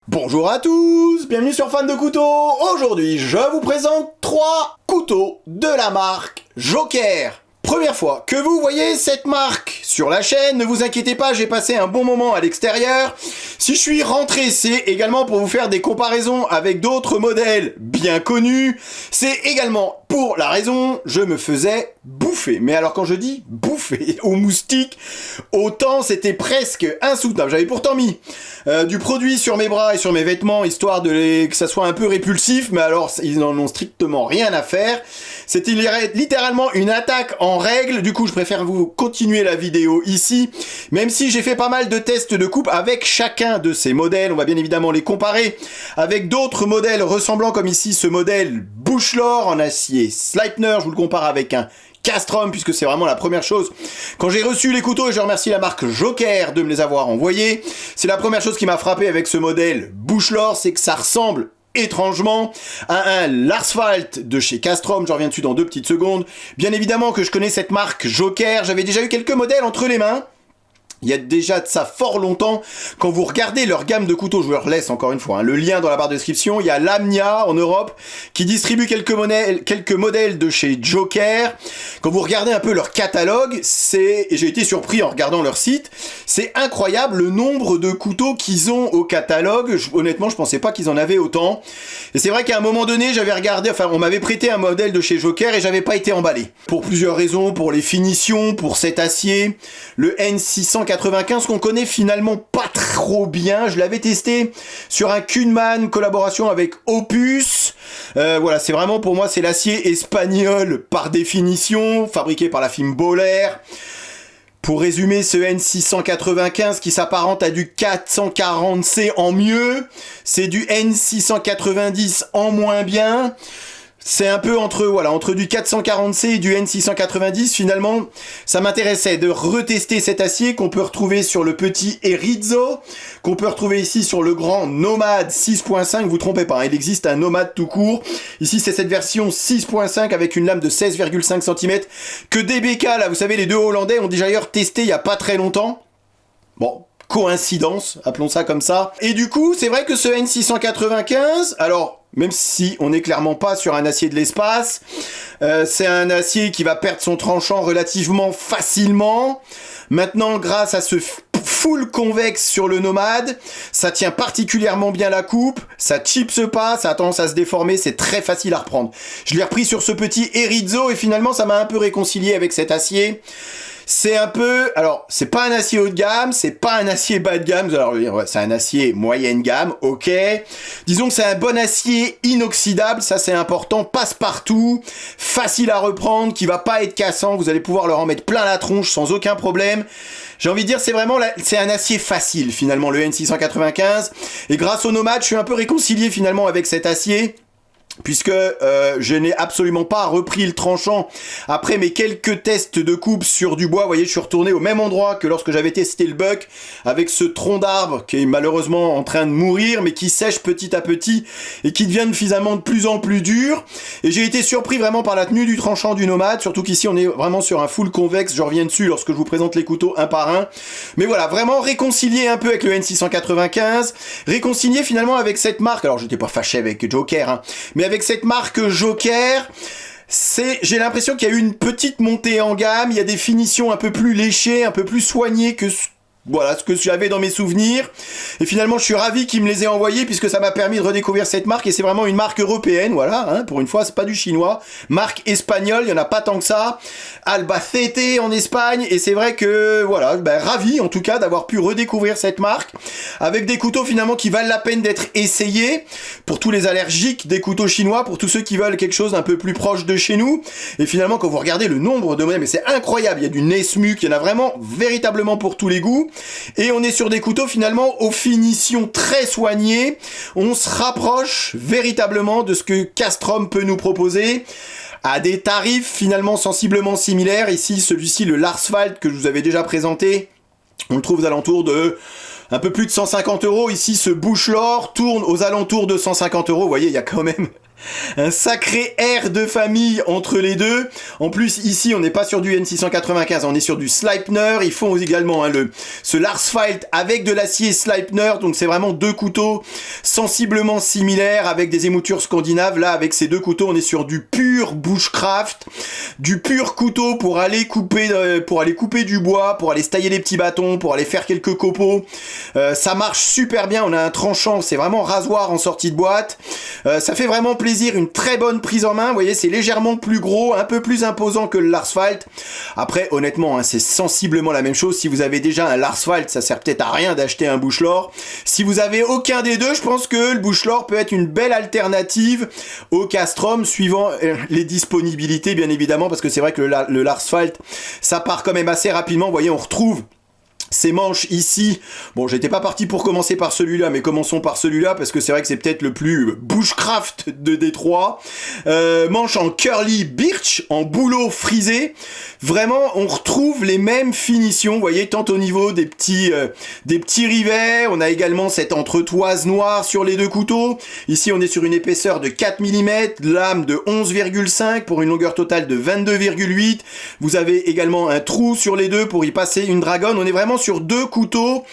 Bonjour à tous, bienvenue sur Fan de Couteaux. Aujourd'hui, je vous présente 3 couteaux de la marque Joker. Première fois que vous voyez cette marque sur la chaîne, ne vous inquiétez pas, j'ai passé un bon moment à l'extérieur. Si je suis rentré, c'est également pour vous faire des comparaisons avec d'autres modèles bien connus. C'est également pour la raison, je me faisais bouffer. Mais alors quand je dis bouffer aux moustiques, autant c'était presque insoutenable. J'avais pourtant mis du produit sur mes bras et sur mes vêtements, histoire que ça soit un peu répulsif, mais alors ils n'en ont strictement rien à faire. C'était littéralement une attaque en règle, du coup je préfère vous continuer la vidéo ici, même si j'ai fait pas mal de tests de coupe avec chacun de ces modèles. On va bien évidemment les comparer avec d'autres modèles ressemblants, comme ici ce modèle Bushlor en acier Sleipner. Je vous le compare avec un Castrum, puisque c'est vraiment la première chose. Quand j'ai reçu les couteaux, et je remercie la marque Joker de me les avoir envoyés, c'est la première chose qui m'a frappé avec ce modèle Bushlor, c'est que ça ressemble étrangement à un Larsfalt de chez Castrum. Je reviens dessus dans 2 petites secondes. Bien évidemment que je connais cette marque Joker, j'avais déjà eu quelques modèles entre les mains. Il y a déjà de ça fort longtemps. Quand vous regardez leur gamme de couteaux, je vous leur laisse encore une fois le lien dans la barre de description. Il y a Lamia en Europe qui distribue quelques modèles de chez Joker. Quand vous regardez un peu leur catalogue, et j'ai été surpris en regardant leur site, c'est incroyable le nombre de couteaux qu'ils ont au catalogue. Honnêtement, je pensais pas qu'ils en avaient autant. Et c'est vrai qu'à un moment donné, on m'avait prêté un modèle de chez Joker et j'avais pas été emballé. Pour plusieurs raisons, pour les finitions, pour cet acier, le N695 qu'on connaît finalement pas trop bien. Je l'avais testé sur un Kunman, collaboration avec Opus. Voilà, c'est vraiment pour moi, c'est l'acier espagnol par définition, fabriqué par la firme Boller. Pour résumer, ce N695 qui s'apparente à du 440C en mieux, c'est du N690 en moins bien. C'est un peu entre du 440C et du N690. Finalement, ça m'intéressait de retester cet acier qu'on peut retrouver sur le petit Erizzo, qu'on peut retrouver ici sur le grand Nomad 6.5. Vous trompez pas, il existe un Nomad tout court. Ici, c'est cette version 6.5 avec une lame de 16,5 cm que DBK, là, vous savez, les 2 Hollandais ont déjà testé il y a pas très longtemps. Bon, coïncidence, appelons ça comme ça. Et du coup, c'est vrai que ce N695, alors, même si on n'est clairement pas sur un acier de l'espace, c'est un acier qui va perdre son tranchant relativement facilement. Maintenant, grâce à ce full convexe sur le Nomad, ça tient particulièrement bien la coupe, ça chips pas, ça a tendance à se déformer, c'est très facile à reprendre. Je l'ai repris sur ce petit Erizzo et finalement ça m'a un peu réconcilié avec cet acier. C'est un peu, alors c'est pas un acier haut de gamme, c'est pas un acier bas de gamme, alors ouais, c'est un acier moyenne gamme, ok. Disons que c'est un bon acier inoxydable, ça c'est important, passe-partout, facile à reprendre, qui va pas être cassant, vous allez pouvoir leur en mettre plein la tronche sans aucun problème. J'ai envie de dire, c'est un acier facile finalement, le N695, et grâce au Nomad, je suis un peu réconcilié finalement avec cet acier. Puisque je n'ai absolument pas repris le tranchant après mes quelques tests de coupe sur du bois. Vous voyez, je suis retourné au même endroit que lorsque j'avais testé le Buck, avec ce tronc d'arbre qui est malheureusement en train de mourir, mais qui sèche petit à petit et qui devient finalement de plus en plus dur. Et j'ai été surpris vraiment par la tenue du tranchant du Nomad, surtout qu'ici on est vraiment sur un full convexe. Je reviens dessus lorsque je vous présente les couteaux un par un. Mais voilà, vraiment réconcilié un peu avec le N695, réconcilié finalement avec cette marque. Alors j'étais pas fâché avec Joker, mais avec cette marque Joker, j'ai l'impression qu'il y a eu une petite montée en gamme, il y a des finitions un peu plus léchées, un peu plus soignées que ce que j'avais dans mes souvenirs. Et finalement, je suis ravi qu'ils me les aient envoyés puisque ça m'a permis de redécouvrir cette marque. Et c'est vraiment une marque européenne, voilà. Pour une fois, c'est pas du chinois. Marque espagnole, il y en a pas tant que ça. Albacete en Espagne. Et c'est vrai que, voilà, ravi en tout cas d'avoir pu redécouvrir cette marque avec des couteaux finalement qui valent la peine d'être essayés pour tous les allergiques des couteaux chinois, pour tous ceux qui veulent quelque chose d'un peu plus proche de chez nous. Et finalement, quand vous regardez le nombre de modèles, mais c'est incroyable. Il y a du Nesmuk, il y en a vraiment véritablement pour tous les goûts. Et on est sur des couteaux finalement aux finitions très soignées. On se rapproche véritablement de ce que Castrum peut nous proposer à des tarifs finalement sensiblement similaires. Ici, celui-ci, le Larsfalt que je vous avais déjà présenté, on le trouve aux alentours de un peu plus de 150 €. Ici, ce Bushlor tourne aux alentours de 150 €. Vous voyez, il y a quand même Un sacré air de famille entre les deux. En plus, ici, on n'est pas sur du N695, on est sur du Sleipner. Ils font également ce Larsfeld avec de l'acier Sleipner. Donc, c'est vraiment deux couteaux sensiblement similaires avec des émoutures scandinaves. Là, avec ces deux couteaux, on est sur du pur bushcraft, du pur couteau pour aller couper du bois, pour aller se tailler les petits bâtons, pour aller faire quelques copeaux. Ça marche super bien. On a un tranchant, c'est vraiment rasoir en sortie de boîte. Ça fait vraiment plaisir, une très bonne prise en main. Vous voyez, c'est légèrement plus gros, un peu plus imposant que le Larsfeld. Après, honnêtement, c'est sensiblement la même chose. Si vous avez déjà un Larsfeld, ça sert peut-être à rien d'acheter un Bushlor. Si vous avez aucun des deux, je pense que le Bushlor peut être une belle alternative au Castrum, suivant les disponibilités, bien évidemment, parce que c'est vrai que le Larsfeld, ça part quand même assez rapidement. Vous voyez, on retrouve ces manches ici, bon, j'étais pas parti pour commencer par celui-là, mais commençons par celui-là, parce que c'est vrai que c'est peut-être le plus bushcraft de Détroit. Manche en curly birch, en bouleau frisé. Vraiment, on retrouve les mêmes finitions, vous voyez, tant au niveau des petits rivets, on a également cette entretoise noire sur les deux couteaux. Ici, on est sur une épaisseur de 4 mm, lame de 11,5 pour une longueur totale de 22,8. Vous avez également un trou sur les deux pour y passer une dragonne. On est vraiment sur deux couteaux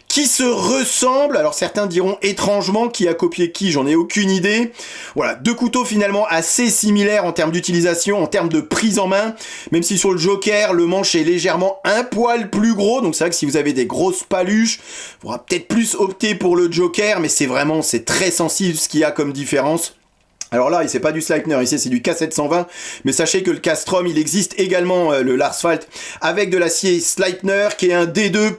qui se ressemblent. Alors certains diront étrangement qui a copié qui, j'en ai aucune idée. Voilà, deux couteaux finalement assez similaires en termes d'utilisation, en termes de prise en main, même si sur le Joker, le manche est légèrement un poil plus gros. Donc c'est vrai que si vous avez des grosses paluches, il faudra peut-être plus opter pour le Joker, mais c'est très sensible ce qu'il y a comme différence. Alors là, c'est pas du Sleipner, ici c'est du K720, mais sachez que le Castrum, il existe également le Larsfeld avec de l'acier Sleipner qui est un D2++,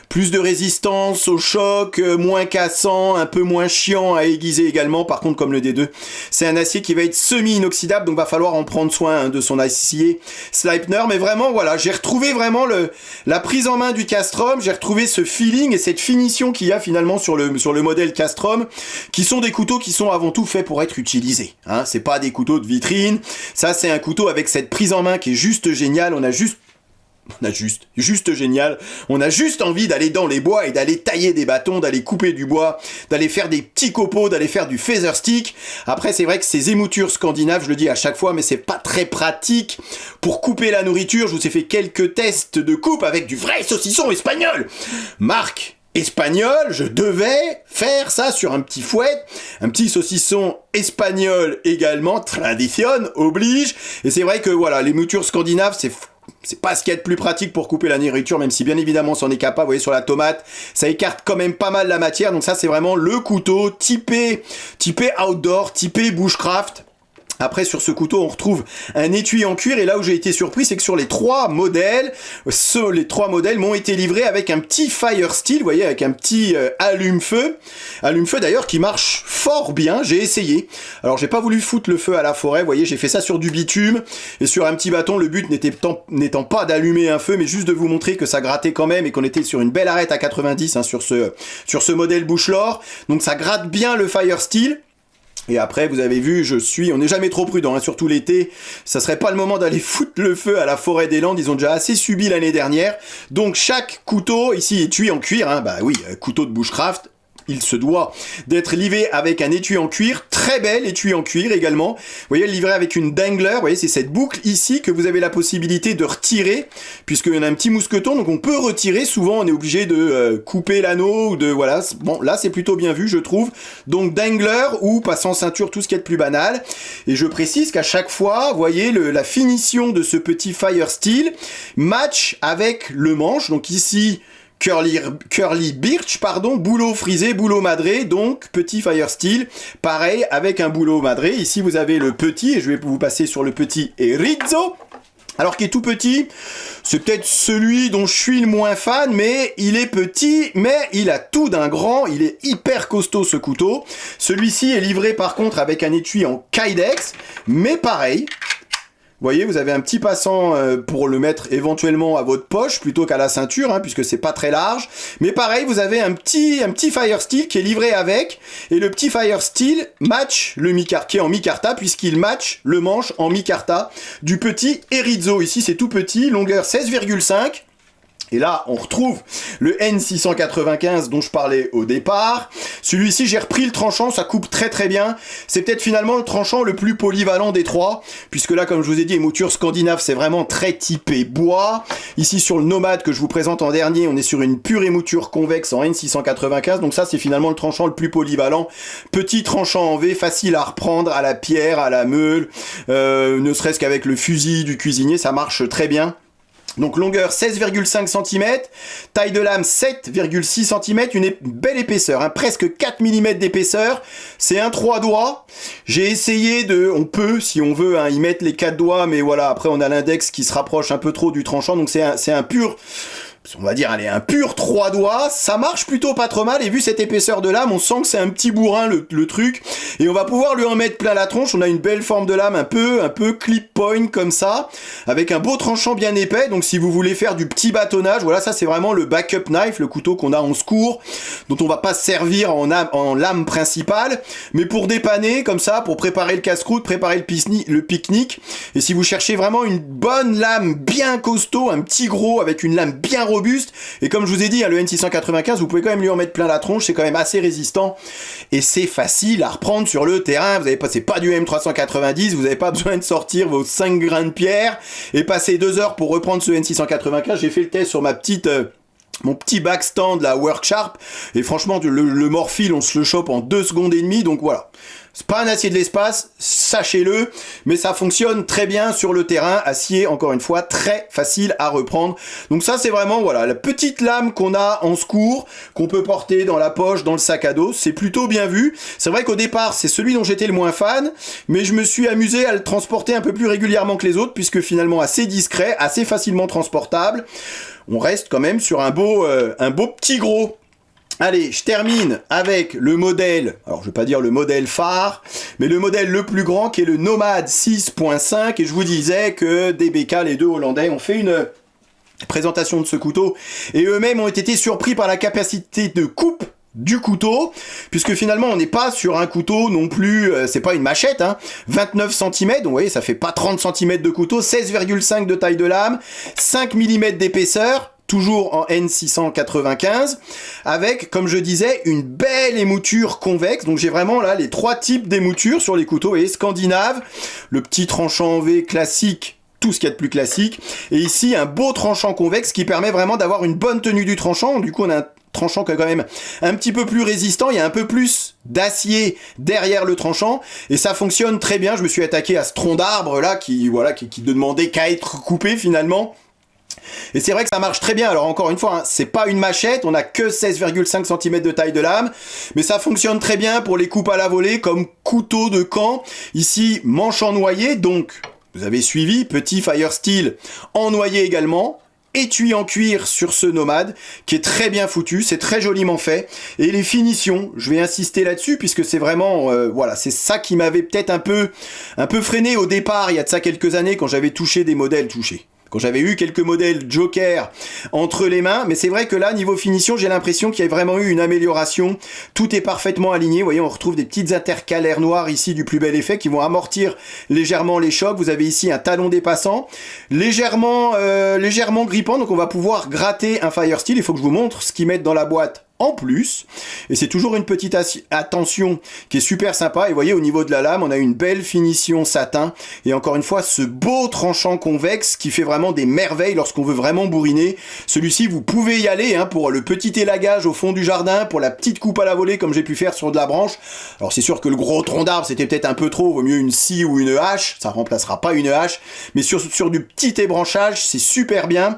plus de résistance au choc, moins cassant, un peu moins chiant à aiguiser également. Par contre, comme le D2, c'est un acier qui va être semi-inoxydable, donc va falloir en prendre soin de son acier Sleipner. Mais vraiment, voilà, j'ai retrouvé vraiment la prise en main du Castrum, j'ai retrouvé ce feeling et cette finition qu'il y a finalement sur le modèle Castrum, qui sont des couteaux qui sont avant tout faits pour être utilisés. Hein. C'est pas des couteaux de vitrine, ça c'est un couteau avec cette prise en main qui est juste géniale. On a juste génial. On a juste envie d'aller dans les bois et d'aller tailler des bâtons, d'aller couper du bois, d'aller faire des petits copeaux, d'aller faire du feather stick. Après, c'est vrai que ces émoutures scandinaves, je le dis à chaque fois, mais c'est pas très pratique pour couper la nourriture. Je vous ai fait quelques tests de coupe avec du vrai saucisson espagnol. Marque espagnol, je devais faire ça sur un petit fouet, un petit saucisson espagnol également, tradition oblige. Et c'est vrai que voilà, les moutures scandinaves, c'est pas ce qu'il y a de plus pratique pour couper la nourriture, même si bien évidemment on s'en est capable. Vous voyez sur la tomate, ça écarte quand même pas mal la matière. Donc ça c'est vraiment le couteau typé outdoor, typé bushcraft. Après, sur ce couteau, on retrouve un étui en cuir. Et là où j'ai été surpris, c'est que sur les trois modèles m'ont été livrés avec un petit fire steel, vous voyez, avec un petit allume-feu. Allume-feu d'ailleurs qui marche fort bien, j'ai essayé. Alors, j'ai pas voulu foutre le feu à la forêt, vous voyez, j'ai fait ça sur du bitume et sur un petit bâton. Le but n'étant pas d'allumer un feu, mais juste de vous montrer que ça grattait quand même et qu'on était sur une belle arête à 90 hein, sur ce modèle Bushlor. Donc, ça gratte bien le fire steel. Et après, vous avez vu, on n'est jamais trop prudent, hein, surtout l'été. Ça serait pas le moment d'aller foutre le feu à la forêt des Landes. Ils ont déjà assez subi l'année dernière. Donc, chaque couteau, ici, étui en cuir, hein, bah oui, couteau de bushcraft. Il se doit d'être livré avec un étui en cuir, très bel étui en cuir également. Vous voyez, livré avec une dangler, vous voyez, c'est cette boucle ici que vous avez la possibilité de retirer, puisqu'il y en a un petit mousqueton, donc on peut retirer. Souvent, on est obligé de couper l'anneau ou de voilà. Bon, là, c'est plutôt bien vu, je trouve. Donc dangler ou passant ceinture, tout ce qui est de plus banal. Et je précise qu'à chaque fois, vous voyez, la finition de ce petit fire steel match avec le manche. Donc ici, curly birch, bouleau frisé, bouleau madré, donc petit fire steel, pareil avec un bouleau madré. Ici vous avez le petit, et je vais vous passer sur le petit Erizzo, alors qui est tout petit. C'est peut-être celui dont je suis le moins fan, mais il est petit, mais il a tout d'un grand, il est hyper costaud ce couteau. Celui-ci est livré par contre avec un étui en Kydex, mais pareil. Vous voyez, vous avez un petit passant pour le mettre éventuellement à votre poche plutôt qu'à la ceinture, hein, puisque c'est pas très large. Mais pareil, vous avez un petit fire steel qui est livré avec, et le petit fire steel match qui est en micarta, puisqu'il match le manche en micarta du petit Erizzo. Ici, c'est tout petit, longueur 16,5. Et là, on retrouve le N695 dont je parlais au départ. Celui-ci, j'ai repris le tranchant, ça coupe très très bien. C'est peut-être finalement le tranchant le plus polyvalent des trois, puisque là, comme je vous ai dit, les moutures scandinaves, c'est vraiment très typé bois. Ici, sur le Nomade que je vous présente en dernier, on est sur une pure émouture convexe en N695, donc ça, c'est finalement le tranchant le plus polyvalent. Petit tranchant en V, facile à reprendre à la pierre, à la meule, ne serait-ce qu'avec le fusil du cuisinier, ça marche très bien. Donc longueur 16,5 cm, taille de lame 7,6 cm, une belle épaisseur, hein, presque 4 mm d'épaisseur, c'est un 3 doigts. J'ai essayé on peut si on veut hein, y mettre les 4 doigts, mais voilà, après on a l'index qui se rapproche un peu trop du tranchant, donc c'est un pur... On va dire, allez, un pur 3 doigts, ça marche plutôt pas trop mal, et vu cette épaisseur de lame, on sent que c'est un petit bourrin le truc, et on va pouvoir lui en mettre plein la tronche. On a une belle forme de lame, un peu clip point comme ça, avec un beau tranchant bien épais. Donc si vous voulez faire du petit bâtonnage, voilà, ça c'est vraiment le backup knife, le couteau qu'on a en secours, dont on va pas se servir en lame principale, mais pour dépanner, comme ça, pour préparer le casse-croûte, préparer le pique-nique. Et si vous cherchez vraiment une bonne lame bien costaud, un petit gros avec une lame bien robuste, et comme je vous ai dit, hein, le N695, vous pouvez quand même lui en mettre plein la tronche, c'est quand même assez résistant, et c'est facile à reprendre sur le terrain. C'est pas du M390, vous n'avez pas besoin de sortir vos 5 grains de pierre, et passer 2 heures pour reprendre ce N695, j'ai fait le test sur mon petit backstand, la Worksharp, et franchement, le Morphile, on se le chope en 2 secondes et demie, donc voilà. C'est pas un acier de l'espace, sachez-le, mais ça fonctionne très bien sur le terrain. Acier, encore une fois, très facile à reprendre. Donc ça, c'est vraiment, voilà, la petite lame qu'on a en secours, qu'on peut porter dans la poche, dans le sac à dos. C'est plutôt bien vu. C'est vrai qu'au départ, c'est celui dont j'étais le moins fan, mais je me suis amusé à le transporter un peu plus régulièrement que les autres, puisque finalement assez discret, assez facilement transportable. On reste quand même sur un beau petit gros. Allez, je termine avec le modèle, alors je vais pas dire le modèle phare, mais le modèle le plus grand qui est le Nomade 6.5, et je vous disais que DBK, les deux Hollandais, ont fait une présentation de ce couteau, et eux-mêmes ont été surpris par la capacité de coupe du couteau, puisque finalement on n'est pas sur un couteau non plus, c'est pas une machette, hein, 29 cm, donc vous voyez ça fait pas 30 cm de couteau, 16,5 de taille de lame, 5 mm d'épaisseur, toujours en N695, avec, comme je disais, une belle émouture convexe. Donc j'ai vraiment là les 3 types d'émoutures sur les couteaux, vous voyez, scandinave, le petit tranchant en V classique, tout ce qu'il y a de plus classique, et ici un beau tranchant convexe qui permet vraiment d'avoir une bonne tenue du tranchant. Du coup on a un tranchant qui est quand même un petit peu plus résistant, il y a un peu plus d'acier derrière le tranchant, et ça fonctionne très bien. Je me suis attaqué à ce tronc d'arbre là qui ne demandait qu'à être coupé finalement. Et c'est vrai que ça marche très bien. Alors encore une fois, hein, c'est pas une machette, on a que 16,5 cm de taille de lame, mais ça fonctionne très bien pour les coupes à la volée comme couteau de camp. Ici, manche en noyer, donc vous avez suivi, petit fire steel en noyer également. Étui en cuir sur ce Nomade qui est très bien foutu, c'est très joliment fait, et les finitions, je vais insister là-dessus puisque c'est vraiment voilà, c'est ça qui m'avait peut-être un peu freiné au départ, il y a de ça quelques années, quand j'avais touché des modèles quand j'avais eu quelques modèles Joker entre les mains. Mais c'est vrai que là, niveau finition, j'ai l'impression qu'il y a vraiment eu une amélioration. Tout est parfaitement aligné. Vous voyez, on retrouve des petites intercalaires noires ici du plus bel effet qui vont amortir légèrement les chocs. Vous avez ici un talon dépassant, légèrement grippant. Donc on va pouvoir gratter un Fire Steel. Il faut que je vous montre ce qu'ils mettent dans la boîte en plus, et c'est toujours une petite attention qui est super sympa. Et vous voyez, au niveau de la lame, on a une belle finition satin, et encore une fois ce beau tranchant convexe qui fait vraiment des merveilles lorsqu'on veut vraiment bourriner. Celui-ci, vous pouvez y aller hein, pour le petit élagage au fond du jardin, pour la petite coupe à la volée comme j'ai pu faire sur de la branche. Alors c'est sûr que le gros tronc d'arbre c'était peut-être un peu trop, vaut mieux une scie ou une hache, ça remplacera pas une hache, mais sur du petit ébranchage c'est super bien.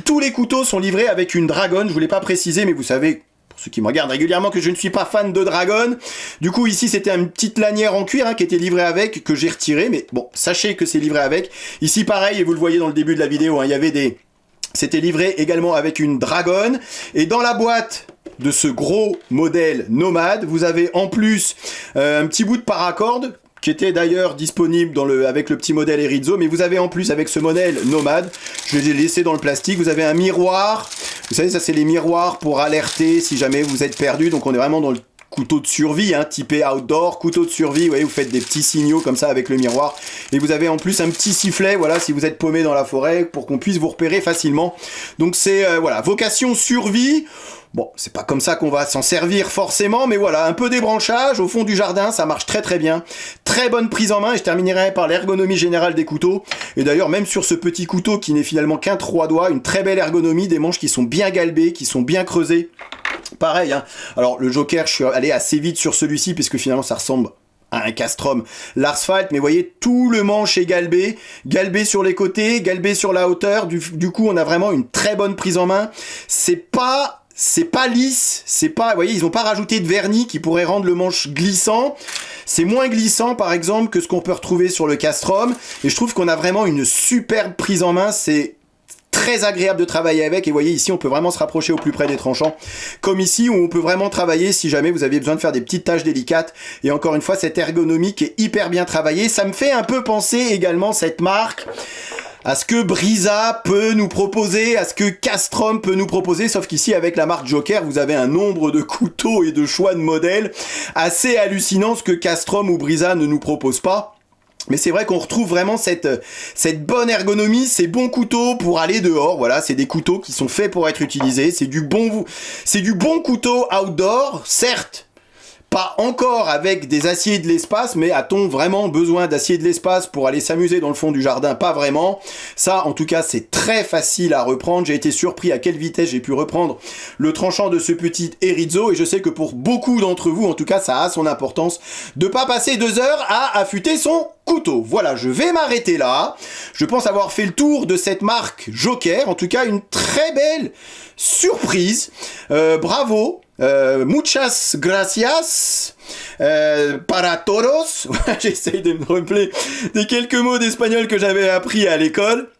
Tous les couteaux sont livrés avec une dragonne, je vous l'ai pas précisé, mais vous savez, ceux qui me regardent régulièrement, que je ne suis pas fan de dragon. Du coup ici c'était une petite lanière en cuir hein, qui était livrée avec, que j'ai retiré, mais bon, sachez que c'est livré avec. Ici pareil, et vous le voyez dans le début de la vidéo, hein, il y avait c'était livré également avec une dragon. Et dans la boîte de ce gros modèle Nomade, vous avez en plus un petit bout de paracorde, qui était d'ailleurs disponible avec le petit modèle Erizzo, mais vous avez en plus avec ce modèle Nomade, je l'ai laissé dans le plastique, vous avez un miroir. Vous savez, ça c'est les miroirs pour alerter si jamais vous êtes perdu, donc on est vraiment dans le couteau de survie, hein, typé outdoor, couteau de survie, vous voyez, vous faites des petits signaux comme ça avec le miroir, et vous avez en plus un petit sifflet, voilà, si vous êtes paumé dans la forêt, pour qu'on puisse vous repérer facilement. Donc c'est, voilà, vocation survie. Bon, c'est pas comme ça qu'on va s'en servir forcément, mais voilà, un peu débranchage au fond du jardin, ça marche très très bien. Très bonne prise en main, et je terminerai par l'ergonomie générale des couteaux. Et d'ailleurs, même sur ce petit couteau qui n'est finalement qu'un 3 doigts, une très belle ergonomie, des manches qui sont bien galbées, qui sont bien creusées. Pareil, hein. Alors le Joker, je suis allé assez vite sur celui-ci, puisque finalement ça ressemble à un Castrum l'Arsphalt, mais vous voyez, tout le manche est galbé sur les côtés, galbé sur la hauteur, du coup on a vraiment une très bonne prise en main. C'est pas lisse, c'est pas, vous voyez, ils ont pas rajouté de vernis qui pourrait rendre le manche glissant. C'est moins glissant, par exemple, que ce qu'on peut retrouver sur le Castrum, et je trouve qu'on a vraiment une superbe prise en main. C'est très agréable de travailler avec, et vous voyez ici on peut vraiment se rapprocher au plus près des tranchants, comme ici où on peut vraiment travailler si jamais vous avez besoin de faire des petites tâches délicates. Et encore une fois, cette ergonomie qui est hyper bien travaillée, ça me fait un peu penser également, cette marque, à ce que Brisa peut nous proposer, à ce que Castrum peut nous proposer, sauf qu'ici avec la marque Joker, vous avez un nombre de couteaux et de choix de modèles assez hallucinant, ce que Castrum ou Brisa ne nous proposent pas. Mais c'est vrai qu'on retrouve vraiment cette bonne ergonomie, ces bons couteaux pour aller dehors. Voilà, c'est des couteaux qui sont faits pour être utilisés. C'est du bon couteau outdoor, certes. Pas encore avec des aciers de l'espace, mais a-t-on vraiment besoin d'acier de l'espace pour aller s'amuser dans le fond du jardin? Pas vraiment. Ça, en tout cas, c'est très facile à reprendre. J'ai été surpris à quelle vitesse j'ai pu reprendre le tranchant de ce petit Erizo, et je sais que pour beaucoup d'entre vous, en tout cas, ça a son importance de pas passer 2 heures à affûter son couteau. Voilà, je vais m'arrêter là. Je pense avoir fait le tour de cette marque Joker. En tout cas, une très belle surprise. Bravo. Muchas gracias para todos. J'essaye de me rappeler des quelques mots d'espagnol que j'avais appris à l'école.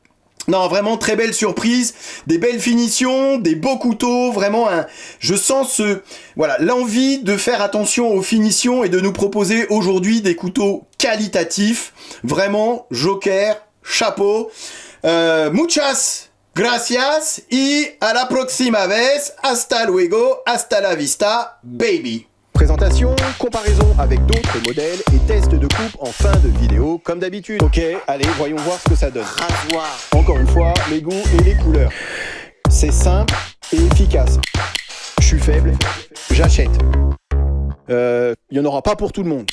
Non, vraiment très belle surprise, des belles finitions, des beaux couteaux, vraiment je sens l'envie de faire attention aux finitions et de nous proposer aujourd'hui des couteaux qualitatifs. Vraiment, Joker, chapeau. Muchas gracias y a la próxima vez. Hasta luego, hasta la vista, baby. Présentation, comparaison avec d'autres modèles et test de coupe en fin de vidéo, comme d'habitude. Ok, allez, voyons voir ce que ça donne. Rasoir. Encore une fois, les goûts et les couleurs. C'est simple et efficace. Je suis faible, j'achète. Il n'y en aura pas pour tout le monde.